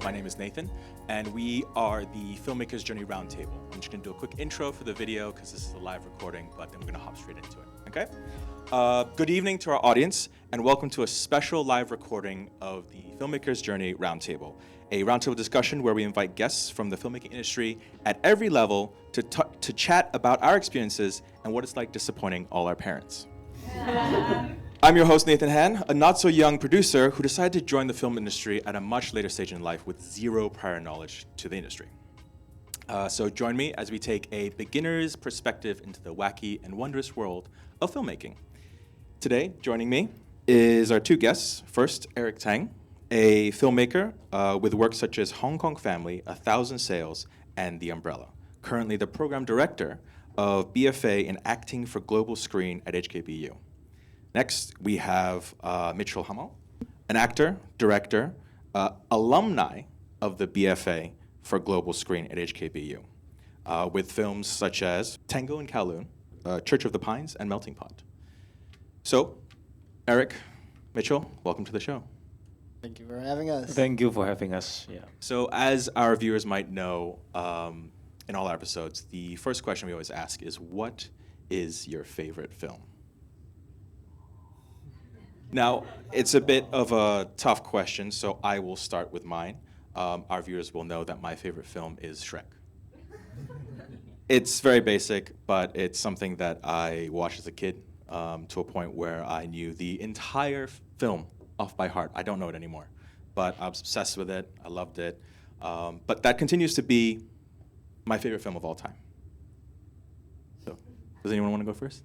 My name is Nathan, and we are the Filmmakers Journey Roundtable. I'm just going to do a quick intro for the video because this is a live recording, but then we're going to hop straight into it, okay? Good evening to our audience, and welcome to a special live recording of the Filmmakers Journey Roundtable, a roundtable discussion where we invite guests from the filmmaking industry at every level to chat about our experiences and what it's like disappointing all our parents. I'm your host, Nathan Han, a not-so-young producer who decided to join the film industry at a much later stage in life with zero prior knowledge to the industry. So join me as we take a beginner's perspective into the wacky and wondrous world of filmmaking. Today, joining me is our two guests. First, Eric Tsang, a filmmaker with works such as Hong Kong Family, 1,000 Sales, and The Umbrella. Currently the program director of BFA in Acting for Global Screen at HKBU. Next, we have Mitchell Hamal, an actor, director, alumni of the BFA for Global Screen at HKBU, with films such as Tango and Kowloon, Church of the Pines, and Melting Pot. So, Eric, Mitchell, welcome to the show. Thank you for having us. Thank you for having us. Yeah. So, as our viewers might know, in all our episodes, the first question we always ask is, what is your favorite film? Now, it's a bit of a tough question, so I will start with mine. Our viewers will know that my favorite film is Shrek. It's very basic, but it's something that I watched as a kid to a point where I knew the entire film off by heart. I don't know it anymore, but I was obsessed with it. I loved it. But that continues to be my favorite film of all time. So, does anyone want to go first?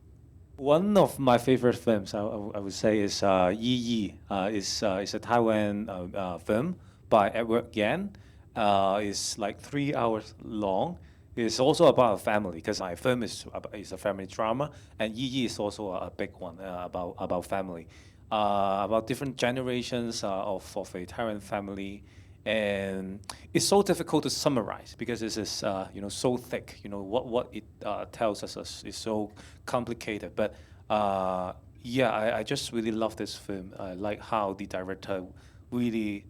One of my favorite films, I would say, is Yi. It's a Taiwan film by Edward Yan. It's like 3 hours long. It's also about a family, because my film is a family drama, and Yi is also a big one about family, about different generations of a Taiwan family. And it's so difficult to summarize because this is so thick. What it tells us is so complicated. But I just really love this film. I like how the director really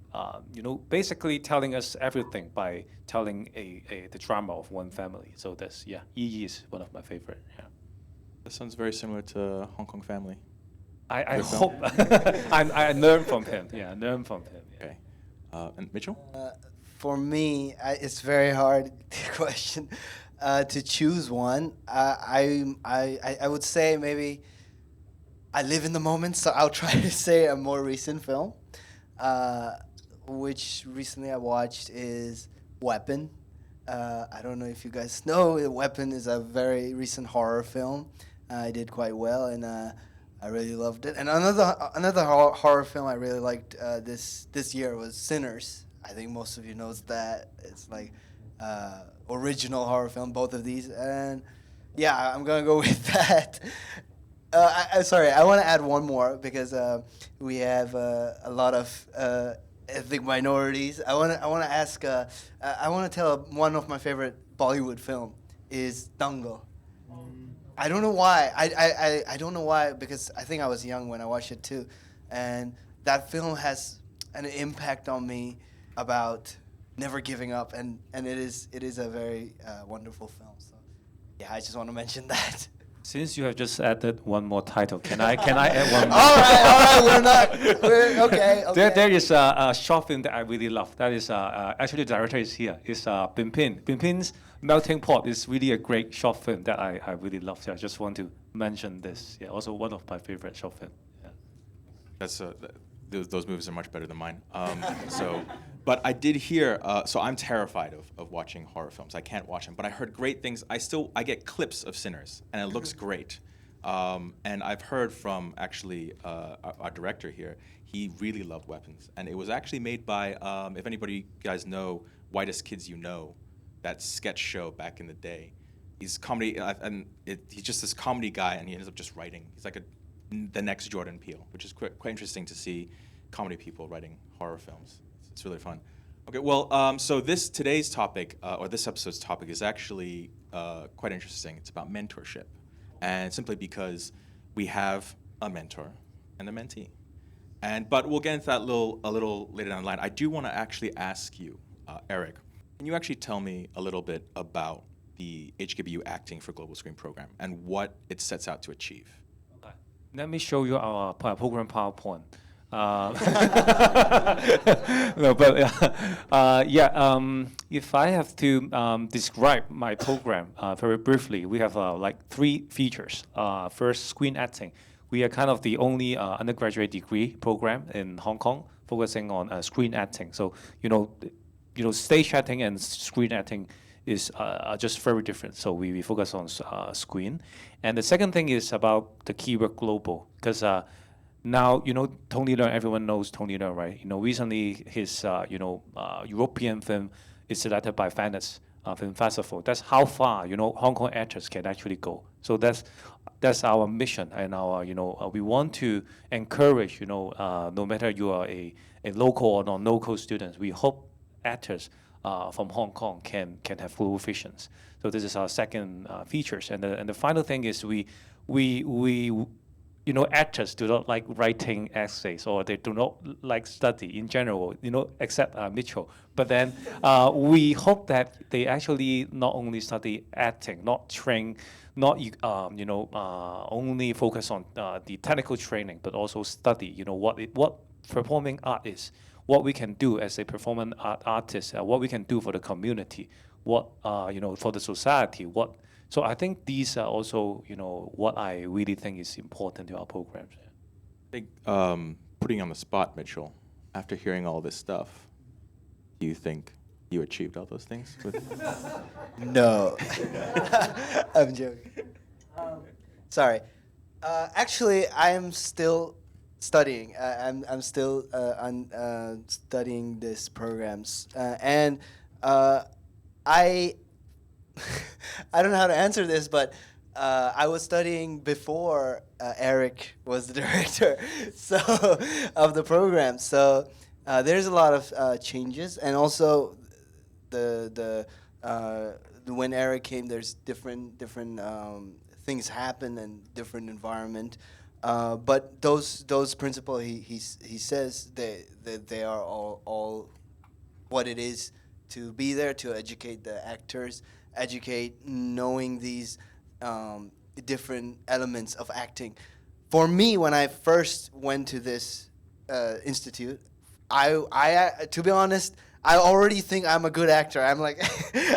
basically telling us everything by telling the drama of one family. So that's Yi is one of my favorite. Yeah. That sounds very similar to Hong Kong Family. I hope I learned from him. Yeah, I learned from him. Yeah. Okay. And Mitchell? For me, it's very hard question to choose one. I would say maybe I live in the moment, so I'll try to say a more recent film, which recently I watched is Weapon. I don't know if you guys know, Weapon is a very recent horror film. I did quite well, and I really loved it. And another horror film I really liked this year was Sinners. I think most of you knows that. It's like original horror film, both of these. And yeah, I'm gonna go with that. Sorry, I want to add one more because we have a lot of ethnic minorities. I want to ask. I want to tell one of my favorite Bollywood film is Dango. I don't know why. I don't know why, because I think I was young when I watched it too, and that film has an impact on me about never giving up, and it is a very wonderful film. So yeah, I just want to mention that. Since you have just added one more title, can I add one more? All right, we're okay. There is a short film that I really love. That is actually the director is here. It's Bin Pin. Bin Pin's Melting Pot is really a great short film that I really love. So I just want to mention this. Yeah, also one of my favorite short films. Yeah. That's those movies are much better than mine. But I did hear. So I'm terrified of watching horror films. I can't watch them. But I heard great things. I get clips of Sinners, and it looks great. And I've heard from actually our director here. He really loved Weapons, and it was actually made by if anybody guys know Whitest Kids You Know, that sketch show back in the day. He's comedy, and he's just this comedy guy, and he ends up just writing. He's like the next Jordan Peele, which is quite interesting to see comedy people writing horror films. It's really fun. Okay, well, so today's topic, or this episode's topic, is actually quite interesting. It's about mentorship, and simply because we have a mentor and a mentee. But we'll get into that a little later down the line. I do want to actually ask you, Eric, can you actually tell me a little bit about the HKBU Acting for Global Screen program and what it sets out to achieve? Okay. Let me show you our program PowerPoint. No, but if I have to describe my program very briefly, we have like 3 features. First, screen acting. We are kind of the only undergraduate degree program in Hong Kong focusing on screen acting. So stage acting and screen acting is are just very different. So we focus on screen. And the second thing is about the keyword global, because now, Tony Leung, everyone knows Tony Leung, right? Recently his, European film is selected by Venice Film Festival. That's how far, Hong Kong actors can actually go. So that's our mission, and our, we want to encourage, no matter you are a local or non-local student, we hope actors from Hong Kong can have global visions. So this is our second features, and the final thing is we actors do not like writing essays, or they do not like study in general, except Mitchell. But then we hope that they actually not only study acting, not train, not only focus on the technical training, but also study, what performing art is, what we can do as a performing artist, what we can do for the community, what for the society, what. So I think these are also, what I really think is important to our programs. I think putting you on the spot, Mitchell, after hearing all this stuff, do you think you achieved all those things? No. I'm joking. Sorry. Actually, I am still studying. I'm still studying these programs. And I don't know how to answer this, but I was studying before Eric was the director of the program. So there's a lot of changes, and also when Eric came, there's different things happen and different environment. But those principles he says they are all what it is to be there, to educate the actors, educate knowing these different elements of acting. For me, when I first went to this institute, I to be honest, I already think I'm a good actor. I'm like,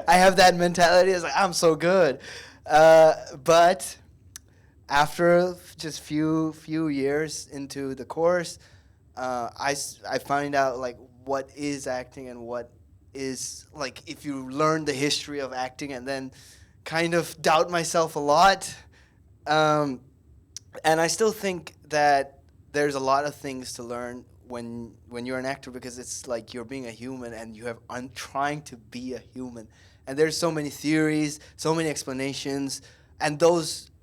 I have that mentality. It's like, I'm so good. But after just few years into the course, I find out like what is acting and what is, like, if you learn the history of acting, and then kind of doubt myself a lot. And I still think that there's a lot of things to learn when you're an actor, because it's like you're being a human and trying to be a human. And there's so many theories, so many explanations, and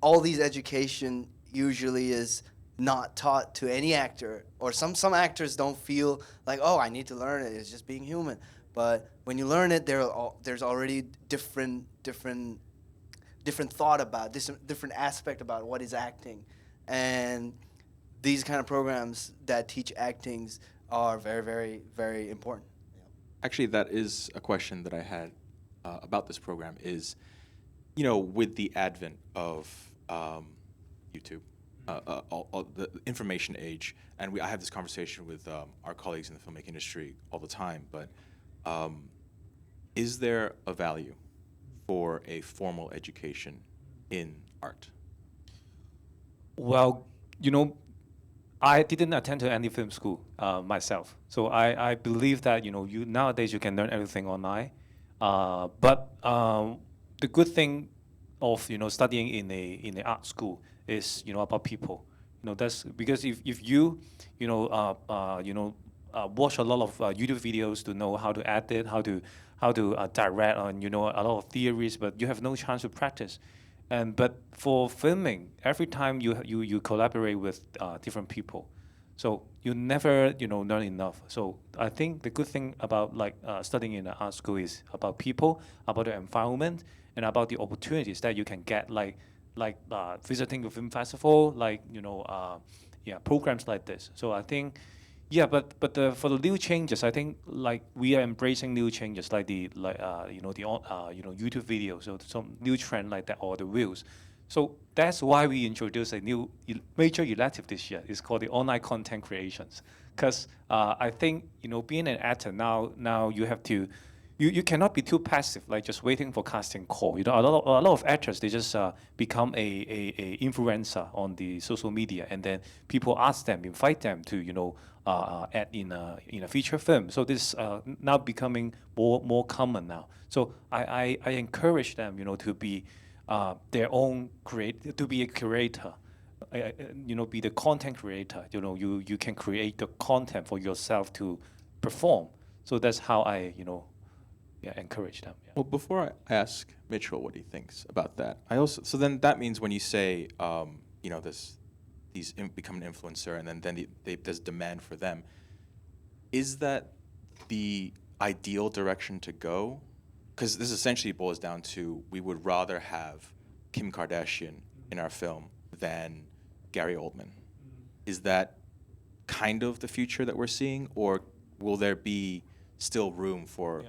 all these education usually is not taught to any actor, or some actors don't feel like, oh, I need to learn it. It's just being human. But when you learn it, there's already different thought about this, different aspect about what is acting, and these kind of programs that teach actings are very, very, very important. Actually, that is a question that I had about this program. Is, with the advent of YouTube, all the information age, and I have this conversation with our colleagues in the filmmaking industry all the time, but is there a value for a formal education in art? Well, I didn't attend to any film school myself, so I believe that nowadays you can learn everything online. But the good thing of studying in a art school is about people. That's because if you watch a lot of YouTube videos to know how to edit, how to direct, and a lot of theories, but you have no chance to practice. But for filming, every time you collaborate with different people, so you never learn enough. So I think the good thing about studying in an art school is about people, about the environment, and about the opportunities that you can get, like visiting a film festival, programs like this. So I think, for the new changes, I think like we are embracing new changes like YouTube videos, so some new trend like that, or the reels. So that's why we introduced a new major elective this year. It's called the online content creations. Because I think being an actor now you have to. You cannot be too passive, like just waiting for casting call. A lot of actors, they just become a influencer on the social media, and then people ask them, invite them to act in a feature film. So this now becoming more common now. So I encourage them to be their own to be a curator. Be the content creator. You can create the content for yourself to perform. So that's how I encourage them. Yeah. Well, before I ask Mitchell what he thinks about that, so then that means when you say, become an influencer, and then there's demand for them, is that the ideal direction to go? Because this essentially boils down to, we would rather have Kim Kardashian in our film than Gary Oldman. Is that kind of the future that we're seeing, or will there be still room for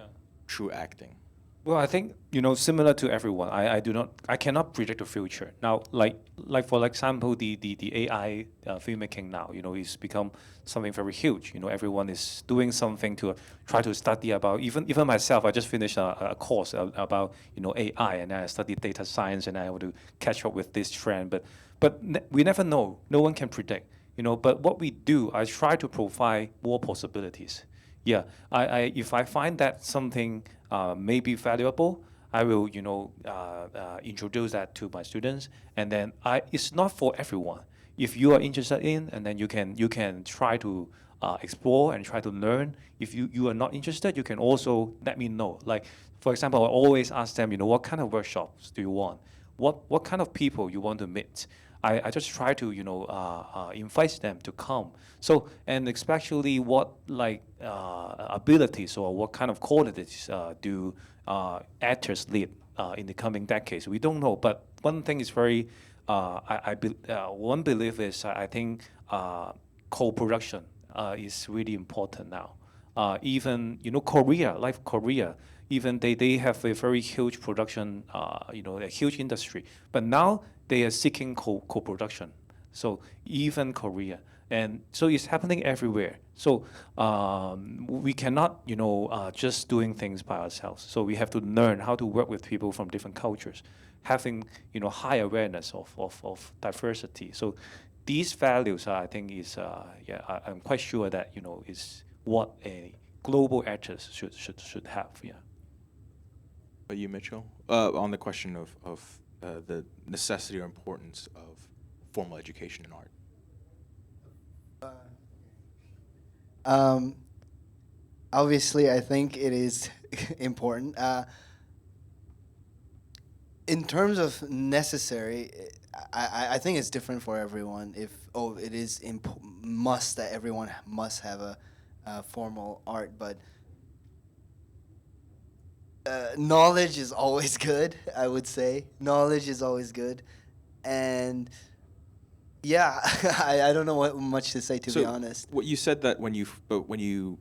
true acting? Well, I think similar to everyone, I cannot predict the future. Now, like for example, the AI filmmaking now, it's become something very huge. Everyone is doing something to try to study about. Even myself, I just finished a course about AI, and I studied data science, and I want to catch up with this trend. But we never know. No one can predict. But what we do, I try to provide more possibilities. Yeah, if I find that something may be valuable, I will introduce that to my students, and then it's not for everyone. If you are interested in, and then you can try to explore and try to learn. If you are not interested, you can also let me know. Like for example, I always ask them, what kind of workshops do you want? What kind of people you want to meet? I just try to invite them to come. So, and especially what abilities or what kind of qualities do actors need in the coming decades? We don't know, but one thing is very one belief is I think co-production is really important now. Even Korea, like Korea, even they have a very huge production, a huge industry. But now they are seeking co-production. So even Korea, and so it's happening everywhere. So we cannot, just doing things by ourselves. So we have to learn how to work with people from different cultures, having high awareness of diversity. So these values, I think, is I'm quite sure that is what a global actors should have. Yeah. But you, Mitchell, on the question of the necessity or importance of formal education in art. Obviously, I think it is important. In terms of necessary, I think it's different for everyone. It is must that everyone must have a formal art, but knowledge is always good. I would say knowledge is always good, and yeah, I don't know what much to say, to be honest. What you said that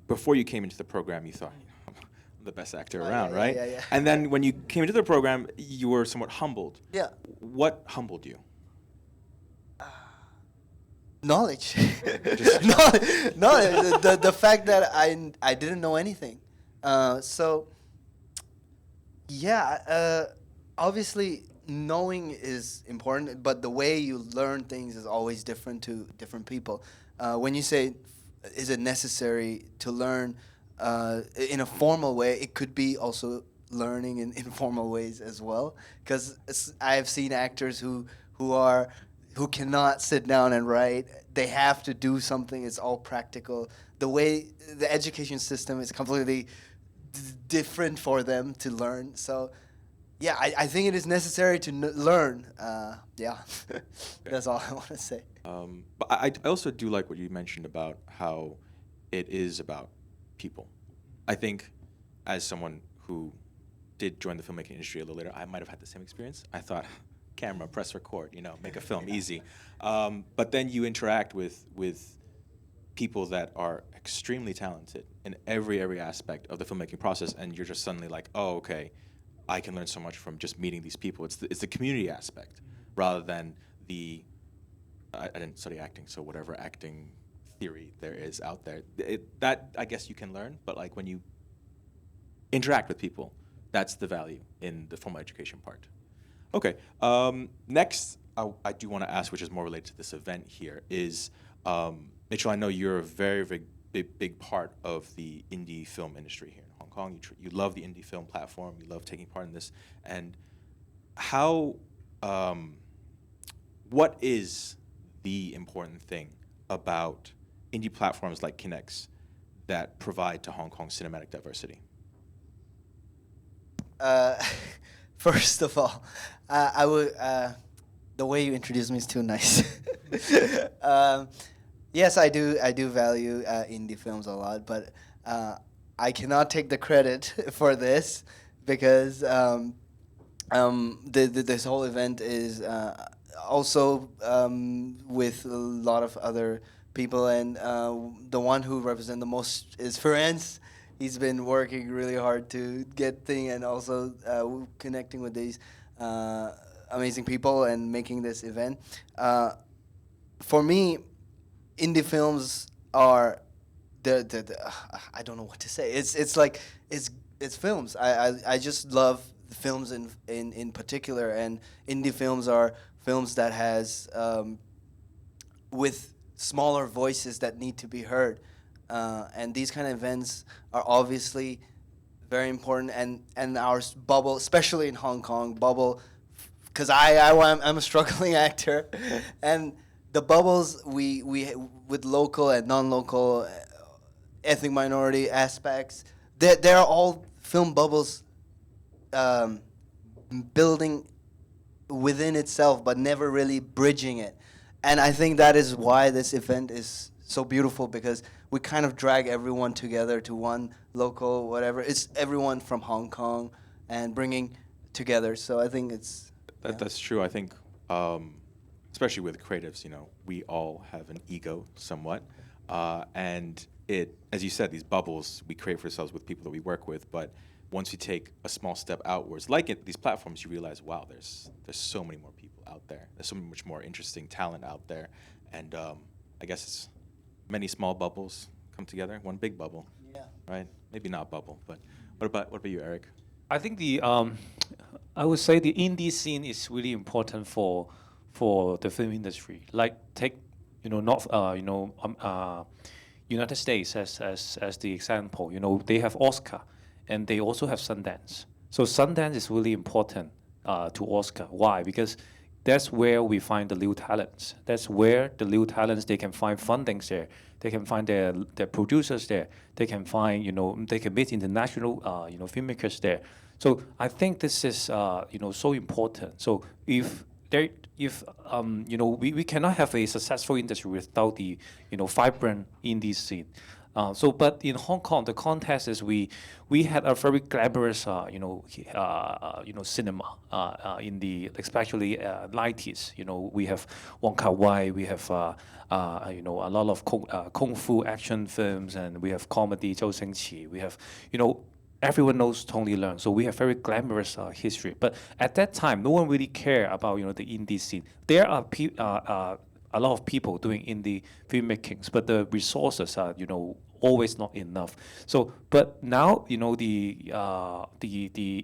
before you came into the program, you thought, I'm the best actor around, right? Yeah. And then when you came into the program, you were somewhat humbled. Yeah. What humbled you? Knowledge. The fact that I didn't know anything. So yeah, obviously knowing is important, but the way you learn things is always different to different people. When you say, is it necessary to learn in a formal way, it could be also learning in informal ways as well. Because I have seen actors who cannot sit down and write. They have to do something. It's all practical. The way the education system is completely different for them to learn. So yeah, I think it is necessary to learn. Yeah, that's all I want to say. But I also do like what you mentioned about how it is about people. I think as someone who did join the filmmaking industry a little later, I might have had the same experience. I thought, camera, press record, you know, make a film easy. But then you interact with people that are extremely talented in every aspect of the filmmaking process, and you're just suddenly like, oh, okay, I can learn so much from just meeting these people. It's the community aspect rather than the I didn't study acting, so whatever acting theory there is out there, that I guess you can learn, but like when you interact with people, that's the value in the formal education part. Okay, next I do want to ask, which is more related to this event here, is Mitchell, I know you're a very big part of the indie film industry here in Hong Kong. You love the indie film platform, you love taking part in this, and how, what is the important thing about indie platforms like Kinex that provide to Hong Kong cinematic diversity? First of all, I would. The way you introduced me is too nice. Yes, I do value indie films a lot, but I cannot take the credit for this because this whole event is also with a lot of other people, and the one who represents the most is Ferenc. He's been working really hard to get things and also connecting with these amazing people and making this event. For me, indie films are I don't know what to say. It's like it's films. I just love films in particular, and indie films are films that has with smaller voices that need to be heard. And these kind of events are obviously very important, and our bubble, especially in Hong Kong, bubble, because I'm a struggling actor, and the bubbles we with local and non-local ethnic minority aspects, they're all film bubbles building within itself, but never really bridging it. And I think that is why this event is so beautiful, because we kind of drag everyone together to one local whatever. It's everyone from Hong Kong and bringing together. So I think it's That's true. I think, especially with creatives, you know, we all have an ego somewhat, and as you said, these bubbles we create for ourselves with people that we work with. But once you take a small step outwards, like these platforms, you realize, wow, there's so many more people out there. There's so much more interesting talent out there, and I guess it's many small bubbles come together, one big bubble. Yeah. Right? Maybe not bubble, but what about you, Eric? I think I would say the indie scene is really important for the film industry. Like take United States as the example. You know, they have Oscar, and they also have Sundance. So Sundance is really important to Oscar. Why? Because that's where we find the new talents. That's where the new talents, they can find fundings there. They can find their producers there. They can find, they can meet international, filmmakers there. So I think this is, so important. So we cannot have a successful industry without the, vibrant indie scene. But in Hong Kong, the context is we had a very glamorous, cinema in the especially 90s. We have Wong Kar-wai, we have a lot of kung fu action films, and we have comedy Zhou Xingqi. We have everyone knows Tony Leung, so we have very glamorous history. But at that time, no one really cared about the indie scene. There are a lot of people doing indie filmmakings, but the resources are, always not enough. So, but now, the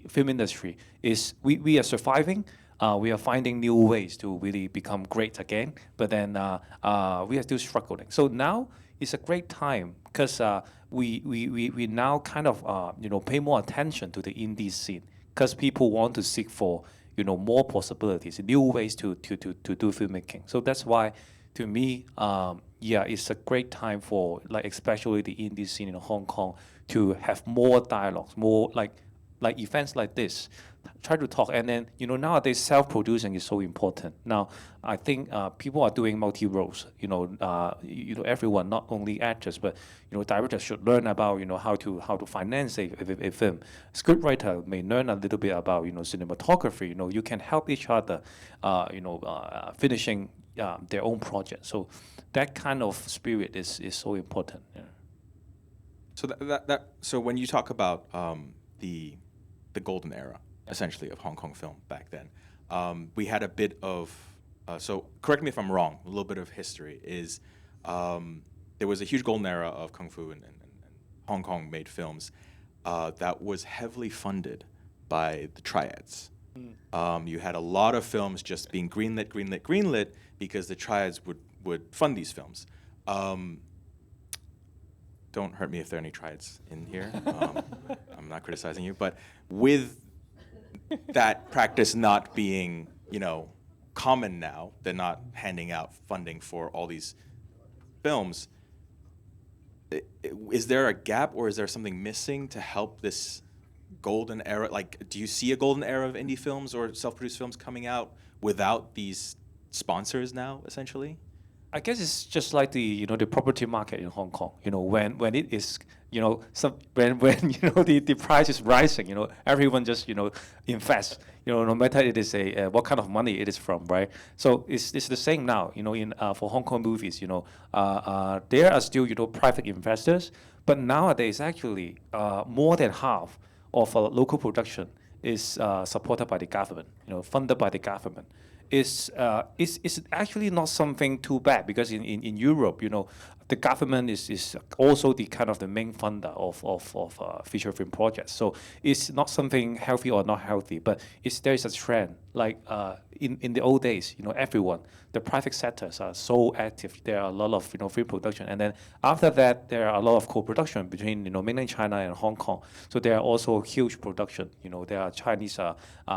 film industry is, we are surviving. We are finding new ways to really become great again, but then we are still struggling. So now it's a great time because we now kind of, pay more attention to the indie scene because people want to seek for more possibilities, new ways to do filmmaking. So that's why, to me, it's a great time for especially the indie scene in Hong Kong to have more dialogues, more like events like this, try to talk. And then, nowadays self-producing is so important. Now, I think people are doing multi-roles. Everyone, not only actors, but directors should learn about how to finance a film. Scriptwriter may learn a little bit about cinematography. You can help each other, finishing their own project. So that kind of spirit is so important. Yeah. So so when you talk about the golden era, essentially, of Hong Kong film back then, we had a bit of so correct me if I'm wrong. A little bit of history is there was a huge golden era of kung fu and Hong Kong made films that was heavily funded by the triads. You had a lot of films just being greenlit because the triads would fund these films. Don't hurt me if there are any triads in here. I'm not criticizing you, but with that practice not being, common now, they're not handing out funding for all these films. Is there a gap, or is there something missing to help this golden era? Like, do you see a golden era of indie films or self-produced films coming out without these sponsors now, essentially? I guess it's just like the property market in Hong Kong. When it is when the price is rising, everyone just invests. No matter it is what kind of money it is from, right? So it's the same now. In for Hong Kong movies, there are still private investors, but nowadays actually more than half of a local production is supported by the government. Funded by the government. Is actually not something too bad, because in Europe, the government is also the kind of the main funder of feature film projects. So it's not something healthy or not healthy, but there is a trend. Like in the old days, the private sectors are so active. There are a lot of film production, and then after that, there are a lot of co-production between mainland China and Hong Kong. So there are also huge production. There are Chinese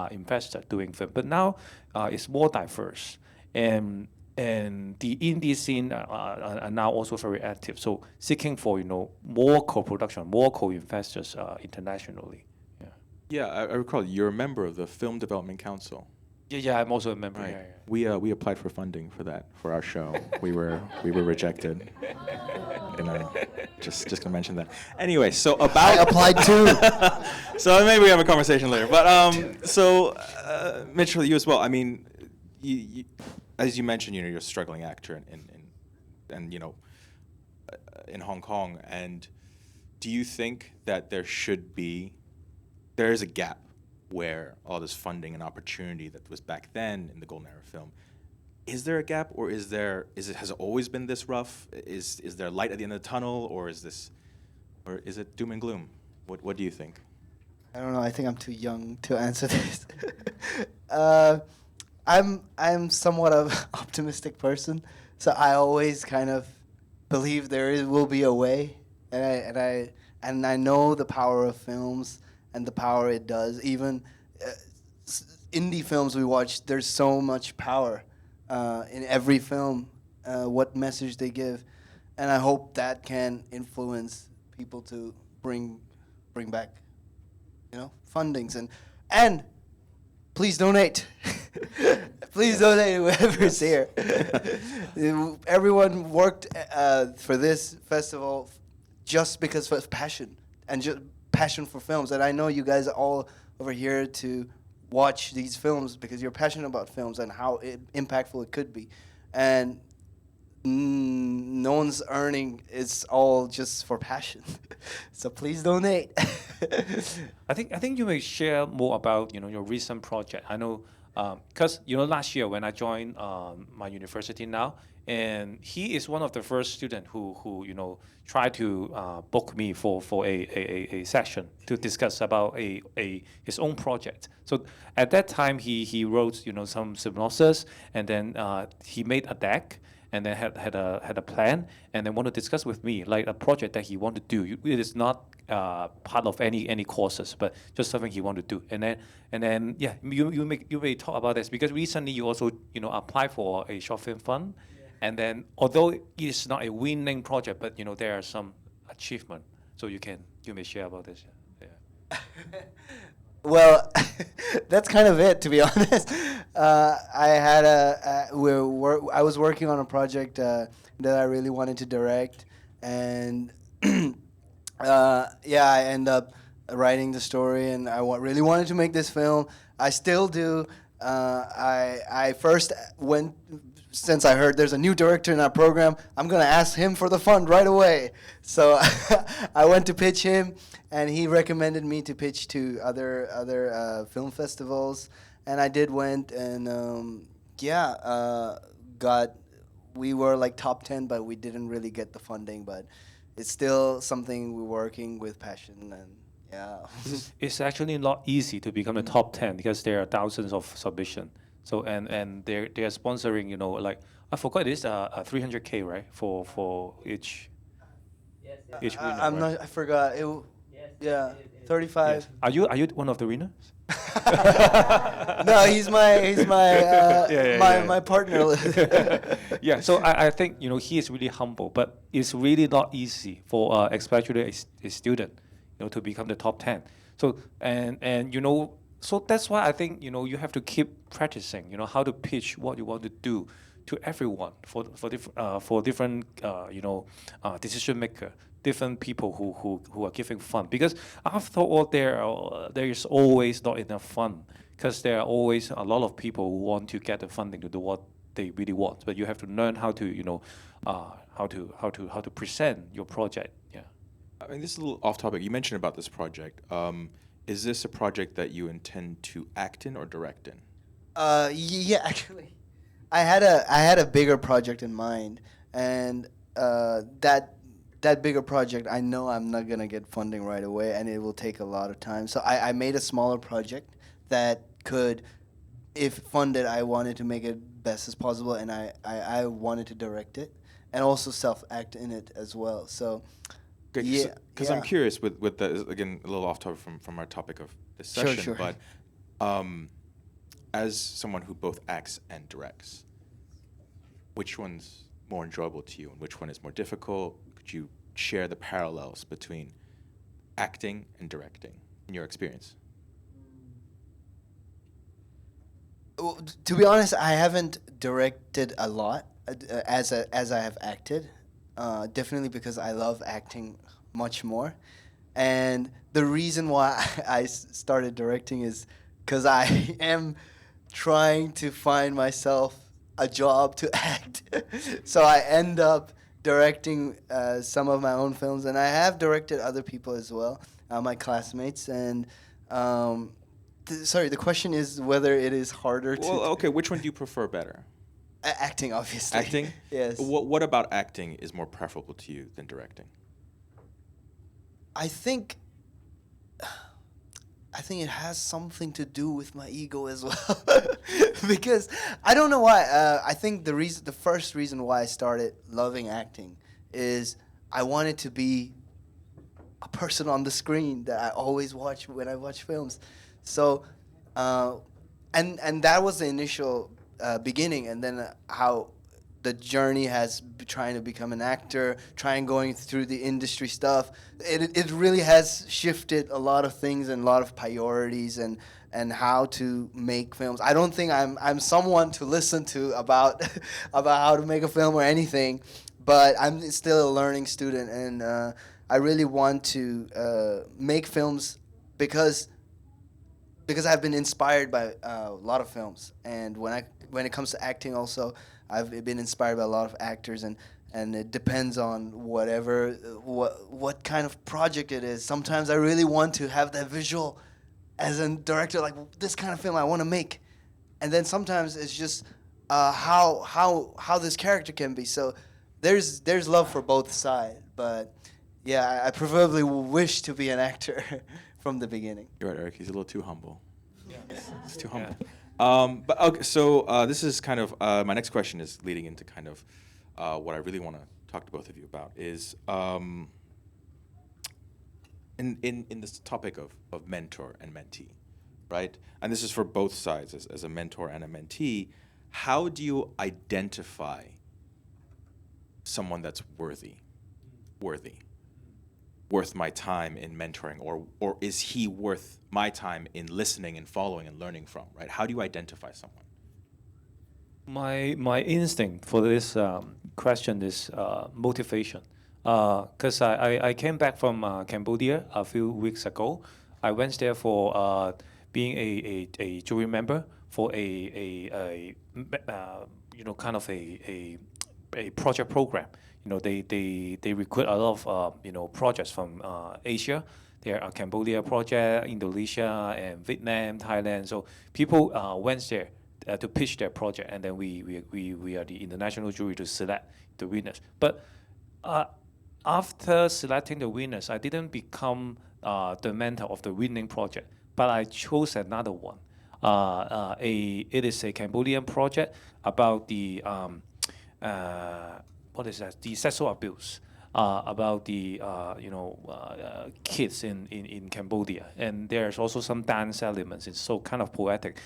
investors doing film, but now it's more diverse, and the indie scene are now also very active. So seeking for more co-production, more co-investors internationally. Yeah. Yeah, I recall you're a member of the Film Development Council. Yeah, I'm also a member. Right. Yeah. We applied for funding for that for our show. we were rejected. Just gonna mention that. Anyway, so about I applied too. So maybe we have a conversation later. But Mitchell, you as well. I mean, you as you mentioned, you're a struggling actor in Hong Kong. And do you think that there is a gap where all this funding and opportunity that was back then in the golden era film, is there a gap, or has it always been this rough? Is there light at the end of the tunnel, or is it doom and gloom? What do you think? I don't know. I think I'm too young to answer this. I'm somewhat of an optimistic person, so I always kind of believe will be a way, and I know the power of films and the power it does. Even indie films we watch, there's so much power in every film, what message they give, and I hope that can influence people to bring back, fundings and please donate. Please donate, whoever's here. Everyone worked for this festival just because of passion and just passion for films. And I know you guys are all over here to watch these films because you're passionate about films and how impactful it could be. And no one's earning. It's all just for passion. So please donate. I think you may share more about your recent project. I know because last year when I joined my university now, and he is one of the first students who tried to book me for a session to discuss about his own project. So at that time he wrote some synopsis, and then he made a deck, and then had a plan, and then want to discuss with me like a project that he want to do. It is not part of any courses, but just something he want to do. And then yeah, you may talk about this because recently you also apply for a short film fund, and then although it is not a winning project, but there are some achievement. So you may share about this. Yeah. Well, that's kind of it, to be honest. I had I was working on a project that I really wanted to direct, and yeah, I end up writing the story, and really wanted to make this film. I still do. I first went, since I heard there's a new director in our program, I'm gonna ask him for the fund right away. So I went to pitch him, and he recommended me to pitch to other film festivals, and I did went, and yeah, got we were like top 10, but we didn't really get the funding, but it's still something we're working with passion, and yeah. It's actually not easy to become the top 10 because there are thousands of submission. So and they're sponsoring, like I forgot it is 300K, right, for each winner, I'm right? not. I forgot. Yeah, 35. Yes. Are you one of the winners? No, he's my partner. Yeah, so I think he is really humble, but it's really not easy for especially a student, to become the top 10. So so that's why I think you have to keep practicing, how to pitch what you want to do to everyone for different decision maker, different people who are giving fund, because after all there is always not enough fund, because there are always a lot of people who want to get the funding to do what they really want, but you have to learn how to how to present your project. Yeah. I mean, this is a little off topic. You mentioned about this project. Is this a project that you intend to act in or direct in? Yeah, actually, I had a bigger project in mind, and that bigger project, I know I'm not gonna get funding right away, and it will take a lot of time. So I made a smaller project that could, if funded, I wanted to make it best as possible, and I wanted to direct it, and also self-act in it as well. So. Okay, Yeah, because I'm curious with the, again, a little off topic from our topic of this Sure, session, sure. but as someone who both acts and directs, which one's more enjoyable to you and which one is more difficult? Could you share the parallels between acting and directing in your experience? Well, to be honest, I haven't directed a lot as I have acted. Definitely because I love acting much more, and the reason why I started directing is because I am trying to find myself a job to act. So I end up directing some of my own films, and I have directed other people as well, my classmates. And sorry, the question is whether it is harder to. Well, okay, which one do you prefer better? Acting, obviously. Acting? Yes. What about acting is more preferable to you than directing? I think it has something to do with my ego as well, because I don't know why. I think the first reason why I started loving acting is I wanted to be a person on the screen that I always watch when I watch films. So, and that was the initial beginning, and then how the journey has trying to become an actor, trying going through the industry stuff. It really has shifted a lot of things and a lot of priorities and how to make films. I don't think I'm someone to listen to about about how to make a film or anything, but I'm still a learning student, and I really want to make films because I've been inspired by a lot of films, and when it comes to acting also, I've been inspired by a lot of actors, and it depends on what kind of project it is. Sometimes I really want to have that visual as a director, like this kind of film I want to make, and then sometimes it's just how this character can be. So there's love for both sides, but yeah, I preferably wish to be an actor from the beginning. You're right, Eric. He's a little too humble. He's too humble. Yeah. But okay, so this is kind of my next question is leading into kind of what I really want to talk to both of you about is in this topic of mentor and mentee, right? And this is for both sides as a mentor and a mentee. How do you identify someone that's worthy? worth my time in mentoring, or is he worth my time in listening and following and learning from, right? How do you identify someone? My instinct for this question is motivation. Because I came back from Cambodia a few weeks ago. I went there for being a jury member for a kind of a project program. They recruit a lot of projects from Asia. There are Cambodia project, Indonesia, and Vietnam, Thailand. So people went there to pitch their project, and then we are the international jury to select the winners. But after selecting the winners, I didn't become the mentor of the winning project, but I chose another one. It is a Cambodian project about the what is that? The sexual abuse about the kids in Cambodia, and there's also some dance elements. It's so kind of poetic,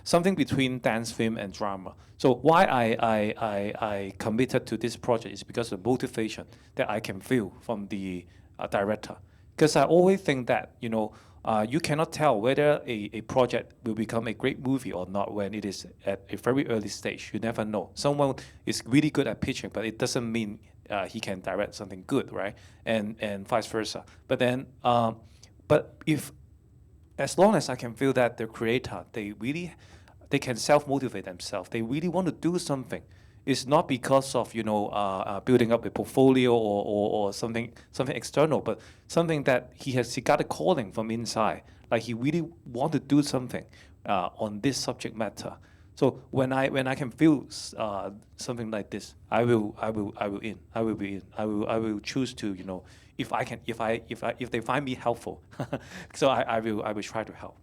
something between dance, film, and drama. So why I committed to this project is because of the motivation that I can feel from the director. Because I always think that you cannot tell whether a project will become a great movie or not when it is at a very early stage. You never know. Someone is really good at pitching, but it doesn't mean he can direct something good, right? And vice versa. But then, as long as I can feel that the creator, they can self-motivate themselves. They really want to do something. It's not because of building up a portfolio or something external, but something that he got a calling from inside. Like he really want to do something on this subject matter. So when I can feel something like this, I will be in. I will choose to if they find me helpful, so I will try to help.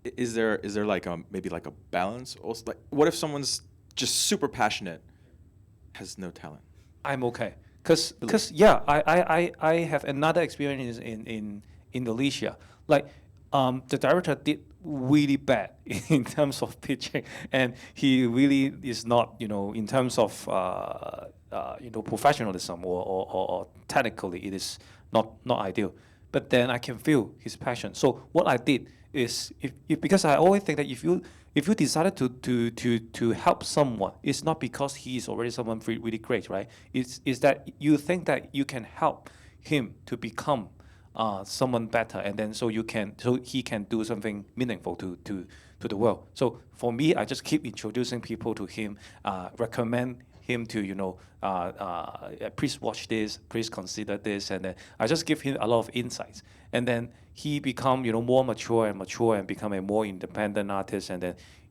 Is there like maybe like a balance also? Like, what if someone's just super passionate, has no talent? I'm okay, cause yeah, I have another experience in Indonesia. Like the director did really bad in terms of pitching, and he really is not in terms of professionalism or technically it is not ideal. But then I can feel his passion. So what I did is if because I always think that if you decided to help someone, it's not because he is already someone really great, right? It's that you think that you can help him to become someone better, and then so he can do something meaningful to the world. So for me, I just keep introducing people to him, recommend him to please watch this, please consider this, and then I just give him a lot of insights, and then he become more mature and become a more independent artist, and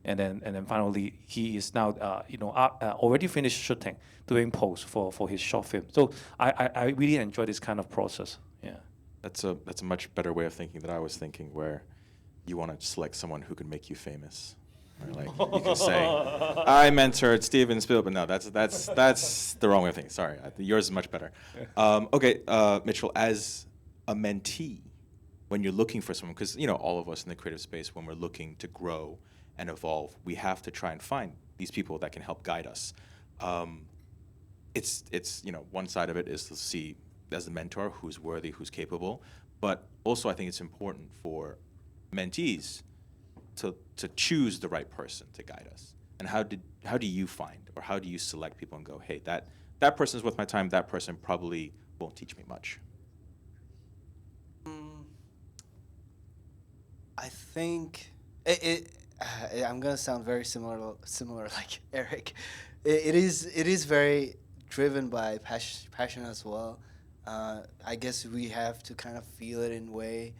then finally he is now already finished shooting, doing post for his short film. So I really enjoy this kind of process. Yeah. That's a much better way of thinking than I was thinking, where you want to select someone who can make you famous. Or like you can say, I mentored Steven Spielberg. No, that's the wrong way of thinking. Sorry, yours is much better. Okay, Mitchell, as a mentee, when you're looking for someone, because all of us in the creative space, when we're looking to grow and evolve, we have to try and find these people that can help guide us. It's one side of it is to see as a mentor who's worthy, who's capable, but also I think it's important for mentees to choose the right person to guide us. And how do you find, or how do you select people and go, hey, that person's worth my time, that person probably won't teach me much? I think I'm gonna sound very similar like Eric. It is very driven by passion as well. I guess we have to kind of feel it in a way.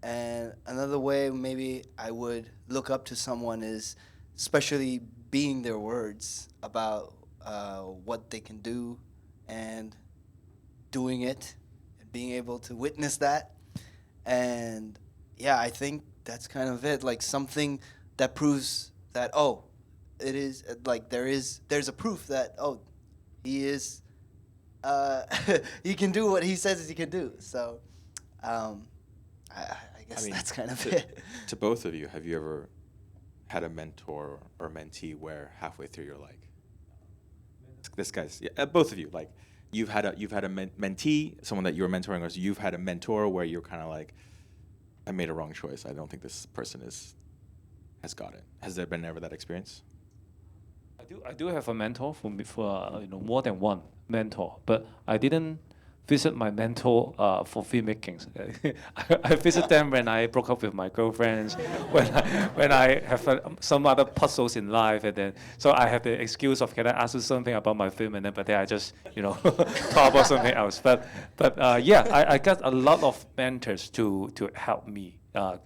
And another way maybe I would look up to someone is especially being their words about what they can do and doing it and being able to witness that. And yeah, I think that's kind of it. Like something that proves that, it is like there's a proof that, he is he can do what he says he can do. So I guess that's kind of it. To both of you, have you ever had a mentor or mentee where halfway through you're like, this guy's, both of you, like, you've had a mentee, someone that you were mentoring, or you've had a mentor where you're kind of like, I made a wrong choice. I don't think this person has got it. Has there been ever that experience? I do have a mentor for me for more than one mentor, but I didn't visit my mentor for filmmaking. I visit them when I broke up with my girlfriends, when I have some other puzzles in life, and then so I have the excuse of, can I ask you something about my film, and then but then I just talk about something else. But yeah, I got a lot of mentors to help me. Talk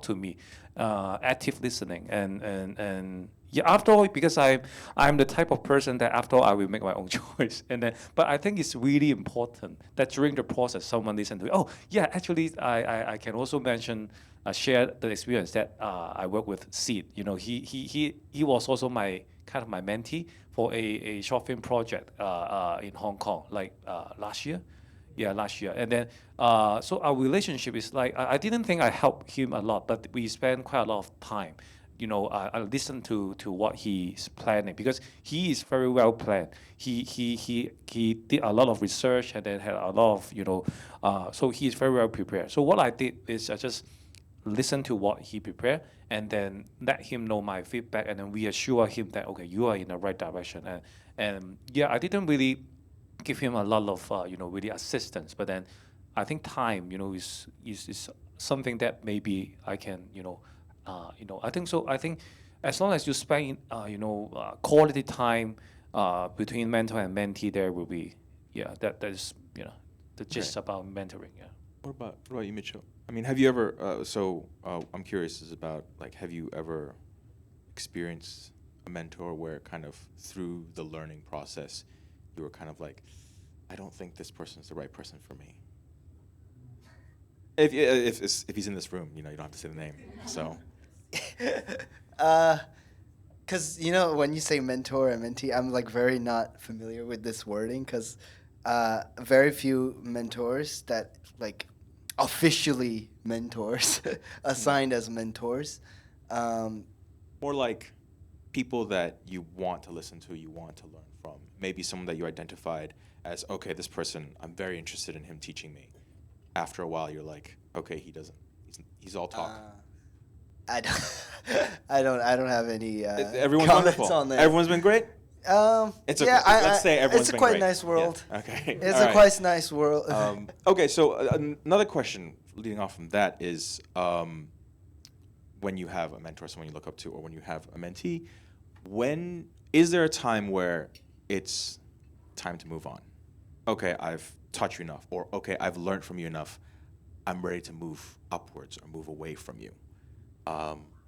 to me, active listening, and yeah. After all, because I'm the type of person that after all I will make my own choice, and then but I think it's really important that during the process someone listen to me. Oh yeah, actually I can also mention share the experience that I work with Sid. He was also my kind of my mentee for a short film project in Hong Kong last year. Yeah, last year. And then, so our relationship is like, I didn't think I helped him a lot, but we spent quite a lot of time. I listened to what he's planning because he is very well planned. He did a lot of research and then had a lot of, so he is very well prepared. So what I did is I just listen to what he prepared and then let him know my feedback and then reassure him that, okay, you are in the right direction. And yeah, I didn't really give him a lot of really assistance, but then I think time is something that maybe I can I think so. I think as long as you spend quality time between mentor and mentee, there will be that is the gist about mentoring. Yeah. What about you, Mitchell? I mean, have you ever? I'm curious is about have you ever experienced a mentor where kind of through the learning process you were kind of like, I don't think this person's the right person for me. If he's in this room, you don't have to say the name. So, because when you say mentor and mentee, I'm very not familiar with this wording because very few mentors that officially mentors assigned as mentors. More like people that you want to listen to, you want to learn from. Maybe someone that you identified as, okay, this person, I'm very interested in him teaching me. After a while, you're like, okay, he's all talk. I don't have any Everyone's comments wonderful. on that. Everyone's been great. Let's say everyone's it's been a quite great. nice world. Yeah. Okay. It's All a right. quite nice world. Okay, so another question leading off from that is when you have a mentor, someone you look up to, or when you have a mentee, when is there a time where it's time to move on? Okay, I've taught you enough, or okay, I've learned from you enough. I'm ready to move upwards or move away from you.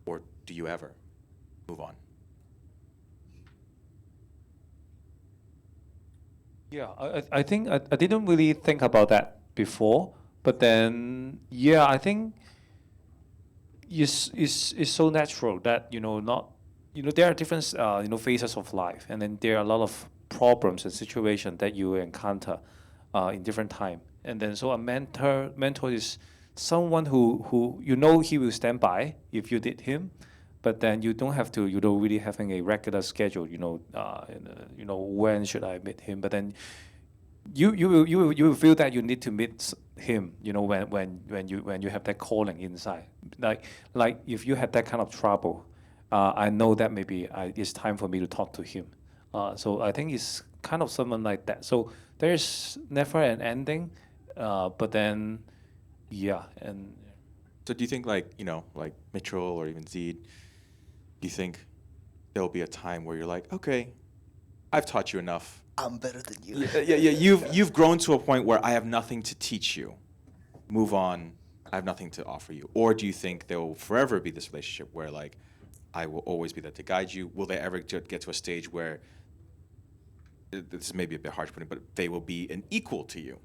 Or do you ever move on? Yeah, I think I didn't really think about that before, but then yeah, I think it's so natural that there are different phases of life, and then there are a lot of problems and situations that you encounter in different time, and then so a mentor is someone who he will stand by if you did him, but then you don't have to really having a regular schedule. When should I meet him? But then you will feel that you need to meet him. When you have that calling inside. Like if you had that kind of trouble, I know that maybe it's time for me to talk to him. So I think it's kind of someone like that. So there's never an ending, but then yeah. And so do you think like Mitchell or even Zed, do you think there'll be a time where you're like, okay, I've taught you enough. I'm better than you. Yeah. You've grown to a point where I have nothing to teach you. Move on. I have nothing to offer you. Or do you think there will forever be this relationship where I will always be there to guide you? Will they ever get to a stage where this may be a bit harsh putting, but they will be an equal to you?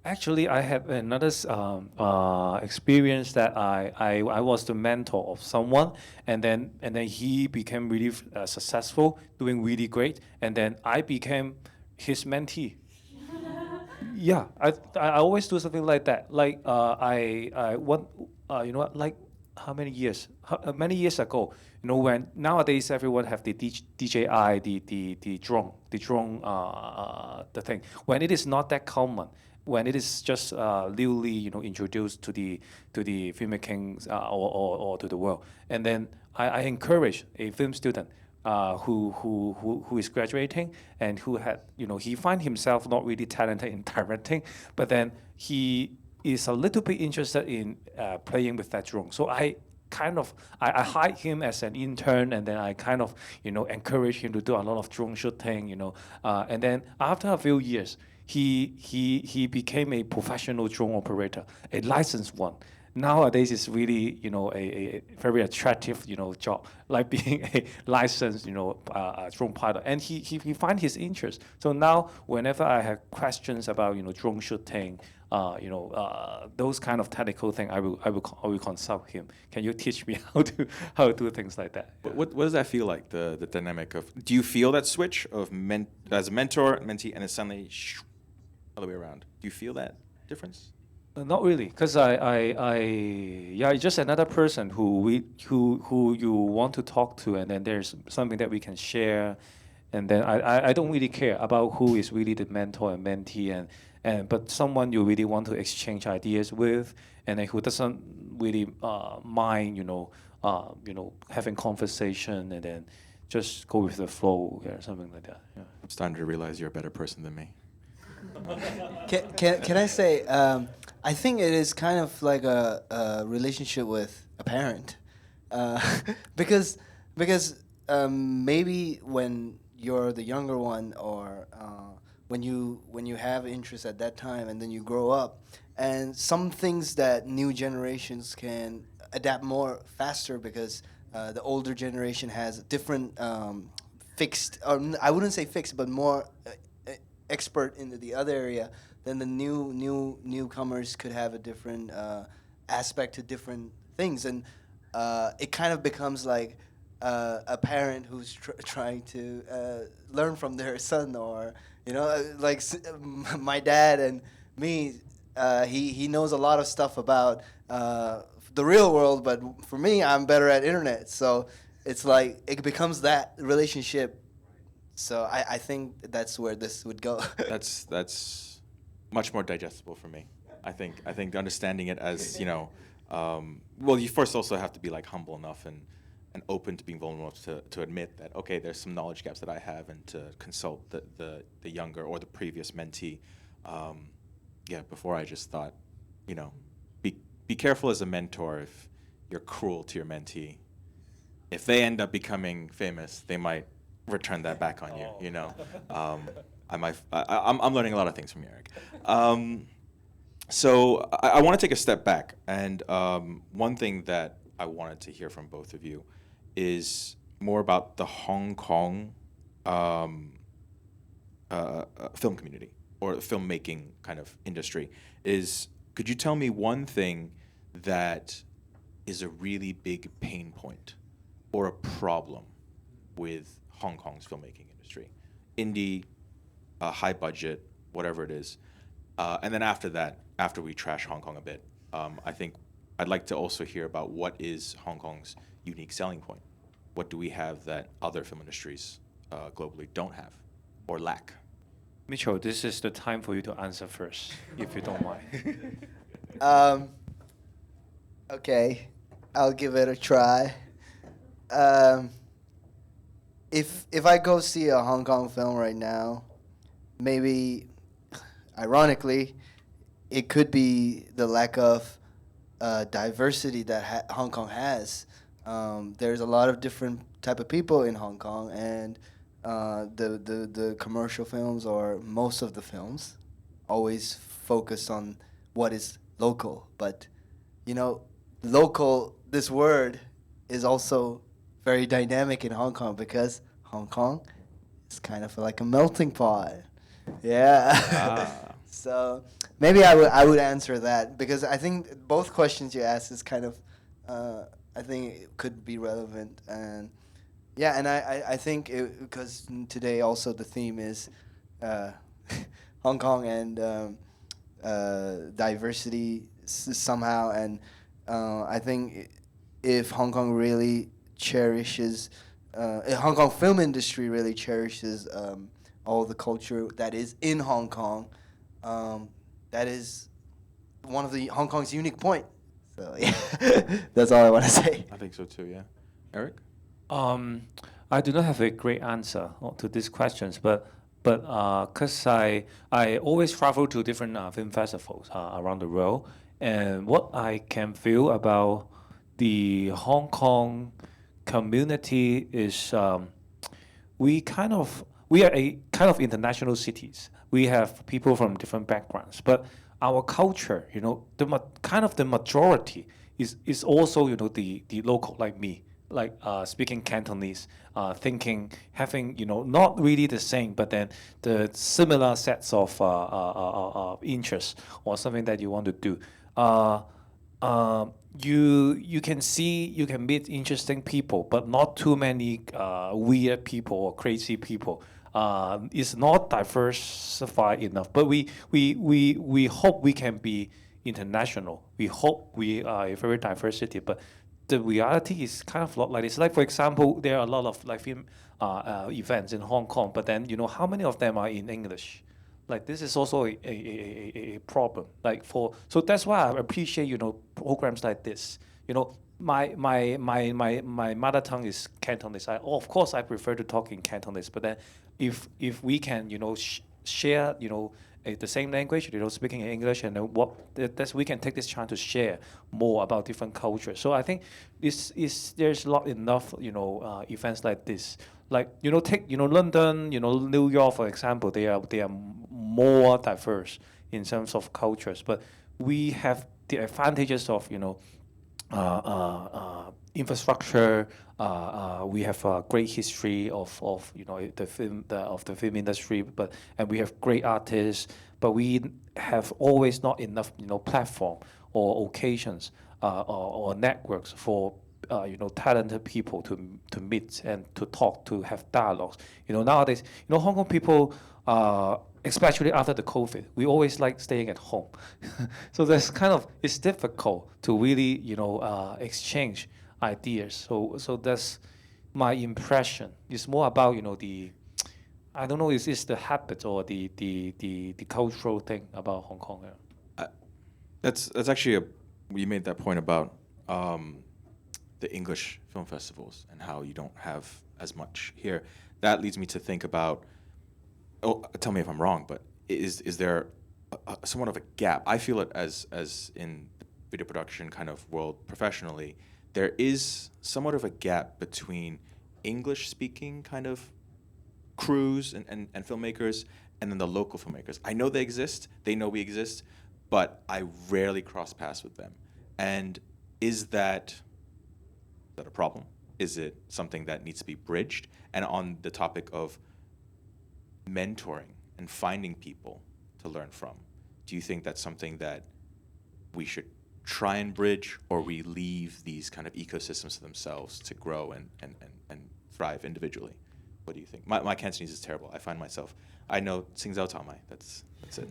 actually, I have another experience that I was the mentor of someone, and then he became really successful, doing really great, and then I became his mentee. Yeah, I always do something like that. Like I want like how many years? Many years ago, when nowadays everyone have the DJI, the drone, the thing. When it is not that common, when it is just newly, introduced to the filmmaking or to the world, and then I encourage a film student who is graduating and who had, he find himself not really talented in directing, but then he is a little bit interested in playing with that drone. So I hired him as an intern, and then I kind of, encourage him to do a lot of drone shooting, and then after a few years, he became a professional drone operator, a licensed one. Nowadays, it's really, a very attractive, job, like being a licensed, drone pilot. And he find his interest. So now, whenever I have questions about, drone shooting, those kind of technical thing, I will consult him. Can you teach me how to do things like that? What does that feel like, the dynamic of, do you feel that switch of as a mentor, mentee, and then suddenly other way around? Do you feel that difference? Not really, because yeah, it's just another person who you want to talk to, and then there's something that we can share, and then I don't really care about who is really the mentor and mentee, but someone you really want to exchange ideas with, and then who doesn't really mind, having conversation, and then just go with the flow, something like that. Yeah. I'm starting to realize you're a better person than me. Can I say, I think it is kind of like a relationship with a parent, because maybe when you're the younger one, or when you have interest at that time, and then you grow up, and some things that new generations can adapt more faster, because the older generation has different fixed, or I wouldn't say fixed, but more expert in the other area, then the newcomers could have a different aspect to different things, and it kind of becomes like a parent who's trying to learn from their son, or like my dad and me. He knows a lot of stuff about the real world, but for me, I'm better at internet. So it's like it becomes that relationship. So I think that's where this would go. That's much more digestible for me. I think understanding it as, well, you first also have to be like humble enough and open to being vulnerable to admit that, okay, there's some knowledge gaps that I have, and to consult the younger or the previous mentee. Before I just thought, be careful as a mentor if you're cruel to your mentee. If they end up becoming famous, they might return that back on you. I'm learning a lot of things from you, Eric. So I want to take a step back, and one thing that I wanted to hear from both of you is more about the Hong Kong film community, or the filmmaking kind of industry. Could you tell me one thing that is a really big pain point or a problem with Hong Kong's filmmaking industry? Indie, high budget, whatever it is. And then after that, after we trash Hong Kong a bit, I think I'd like to also hear about what is Hong Kong's unique selling point. What do we have that other film industries globally don't have or lack? Mitchell, this is the time for you to answer first, if you don't mind. Okay, I'll give it a try. If I go see a Hong Kong film right now, maybe, ironically, it could be the lack of diversity that Hong Kong has. There's a lot of different type of people in Hong Kong, and the commercial films, or most of the films, always focus on what is local. But local, this word is also very dynamic in Hong Kong, because Hong Kong is kind of like a melting pot. Yeah. So maybe I would answer that, because I think both questions you asked is kind of I think it could be relevant, and I think because today also the theme is Hong Kong and diversity somehow, and I think if Hong Kong really cherishes, Hong Kong film industry really cherishes all the culture that is in Hong Kong. That is one of the Hong Kong's unique point. So yeah, that's all I want to say. I think so too. Yeah, Eric. I do not have a great answer to these questions, but because I always travel to different film festivals around the world, and what I can feel about the Hong Kong community is we are a kind of international cities. We have people from different backgrounds, but our culture, the majority is also the local, like me, like speaking Cantonese, having not really the same, but then the similar sets of interests or something that you want to do. You can meet interesting people, but not too many weird people or crazy people. It's not diversified enough, but we hope we can be international. We hope we are a very diversity, but the reality is kind of not like this. Like, for example, there are a lot of like film events in Hong Kong, but then how many of them are in English? Like, this is also a problem. So that's why I appreciate programs like this. My mother tongue is Cantonese. Of course I prefer to talk in Cantonese, but then if we can share the same language, speaking in English, and we can take this chance to share more about different cultures. So I think there's not enough events like this. Like take London, New York, for example. They are more diverse in terms of cultures, but we have the advantages of infrastructure. We have a great history of the film industry, and we have great artists, but we have always not enough platform or occasions or networks for talented people to meet and to talk, to have dialogues. Nowadays, Hong Kong people, especially after the COVID, we always like staying at home. So it's difficult to really exchange ideas. So that's my impression. It's more about I don't know, is the habit or the cultural thing about Hong Kong. That's actually you made that point about the English film festivals and how you don't have as much here. That leads me to think about. Oh, tell me if I'm wrong, but is there somewhat of a gap? I feel it as in video production kind of world professionally, there is somewhat of a gap between English-speaking kind of crews and filmmakers and then the local filmmakers. I know they exist, they know we exist, but I rarely cross paths with them. And is that a problem? Is it something that needs to be bridged? And on the topic of mentoring and finding people to learn from, do you think that's something that we should try and bridge, or we leave these kind of ecosystems to themselves to grow and thrive individually? What do you think? My Cantonese is terrible. I find myself, I know Sing Zhao Tao Mai, that's it.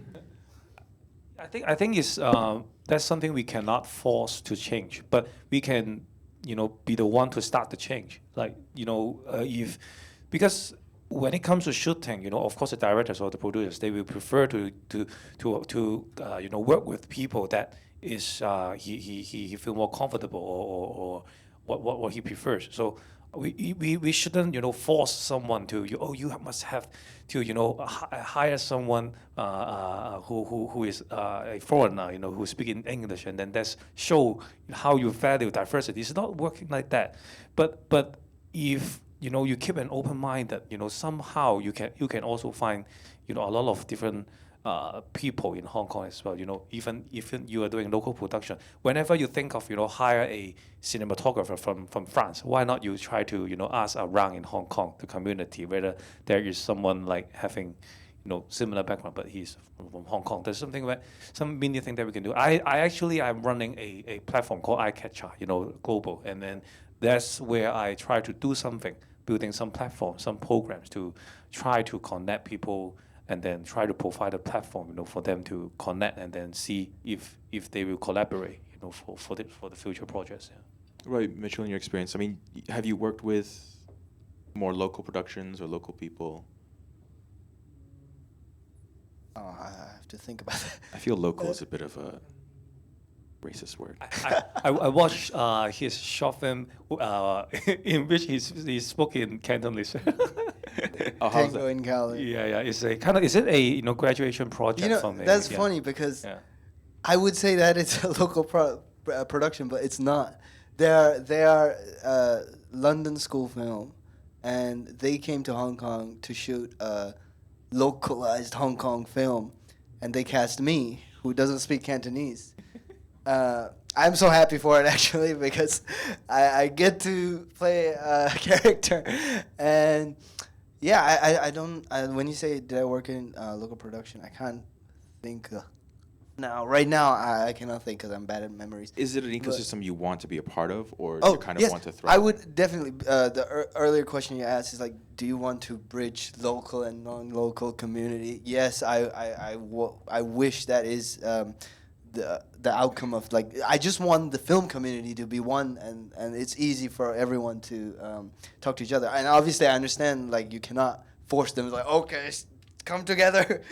I think it's that's something we cannot force to change, but we can be the one to start the change. Like because when it comes to shooting, of course the directors or the producers, they will prefer to work with people that is he feel more comfortable or what he prefers. So we shouldn't force someone to you must have to hire someone who is a foreigner who speak in English, and then that's show how you value diversity. It's not working like that. But if you keep an open mind that somehow you can also find a lot of different people in Hong Kong as well. Even you are doing local production, whenever you think of hire a cinematographer from France, why not you try to ask around in Hong Kong, the community, whether there is someone like having similar background, but he's from Hong Kong. There's some mini thing that we can do. I'm running a platform called iCatcher, global, and then that's where I try to do something, building some platforms, some programs to try to connect people, and then try to provide a platform, for them to connect and then see if they will collaborate, for the future projects. Yeah. Right, Mitchell, in your experience, I mean, have you worked with more local productions or local people? Oh, I have to think about that. I feel local is a bit of a racist word. I watched his short film in which he spoke in Cantonese. Oh, how's Tango that? in Cali. Yeah, it's a kind of, is it a graduation project for me? That's Yeah. funny because Yeah. I would say that it's a local production, but it's not. They are London school film, and they came to Hong Kong to shoot a localized Hong Kong film, and they cast me, who doesn't speak Cantonese. I'm so happy for it actually because I get to play a character, and yeah, I don't. When you say did I work in local production, I can't think. Now, right now, I cannot think because I'm bad at memories. Is it an ecosystem you want to be a part of, or Oh, you kind of yes, want to thrive? I would definitely. The earlier question you asked is like, do you want to bridge local and non-local community? Yes, I wish that is the outcome of like. I just want the film community to be one, and it's easy for everyone to talk to each other. And obviously, I understand like you cannot force them. Like, okay, come together.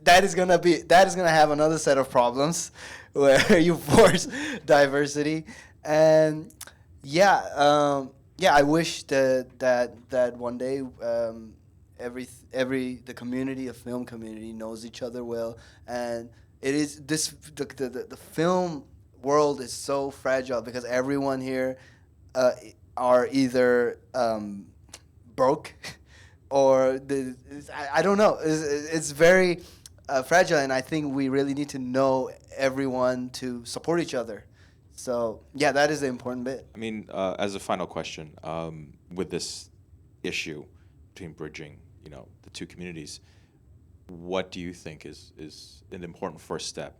That is gonna have another set of problems where you force diversity. And yeah, I wish that one day the community, a film community, knows each other well. And it is this the film world is so fragile because everyone here are either broke or I don't know. It's very fragile, and I think we really need to know everyone to support each other. So yeah, that is the important bit. I mean, as a final question, with this issue between bridging, the two communities, what do you think is an important first step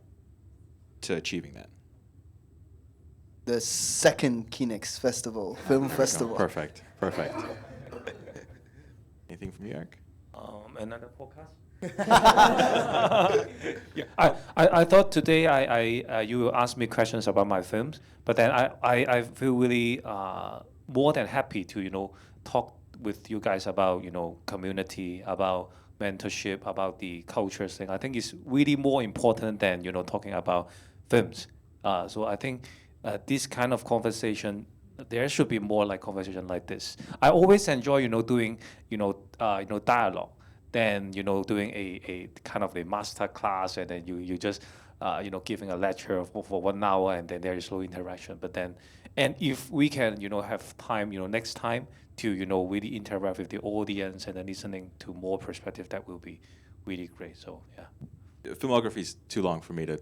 to achieving that? The second Kinex Festival, Film Festival. Perfect. Anything from you, Eric? Another podcast. Yeah, I thought today you will ask me questions about my films, but then I feel really more than happy to talk with you guys about community, about mentorship, about the culture thing. I think it's really more important than talking about films. So I think this kind of conversation, there should be more like conversation like this. I always enjoy doing dialogue than doing a kind of a master class, and then you just giving a lecture for 1 hour, and then there is no interaction. But then, and if we can have time next time to really interact with the audience and then listening to more perspective, that will be really great. So yeah, Filmography is too long for me to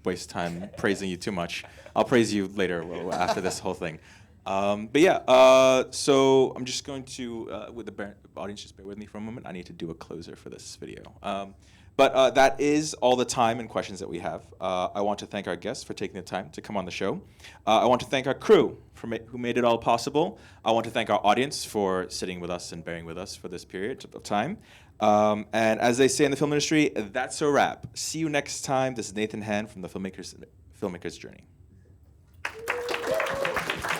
waste time praising you too much. I'll praise you later after this whole thing. But yeah, so I'm just going to, with the audience, just bear with me for a moment. I need to do a closer for this video. But that is all the time and questions that we have. I want to thank our guests for taking the time to come on the show. I want to thank our crew who made it all possible. I want to thank our audience for sitting with us and bearing with us for this period of time. And as they say in the film industry, that's a wrap. See you next time. This is Nathan Han from the Filmmakers Journey.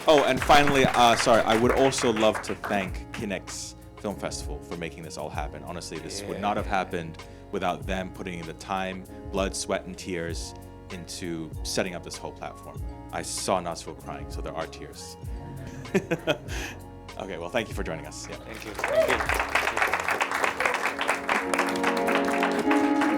Oh, and finally, sorry, I would also love to thank Kinex Film Festival for making this all happen. Honestly, this would not have happened without them putting in the time, blood, sweat, and tears into setting up this whole platform. I saw Nasful crying, so there are tears. Okay, well, thank you for joining us. Yeah. thank you.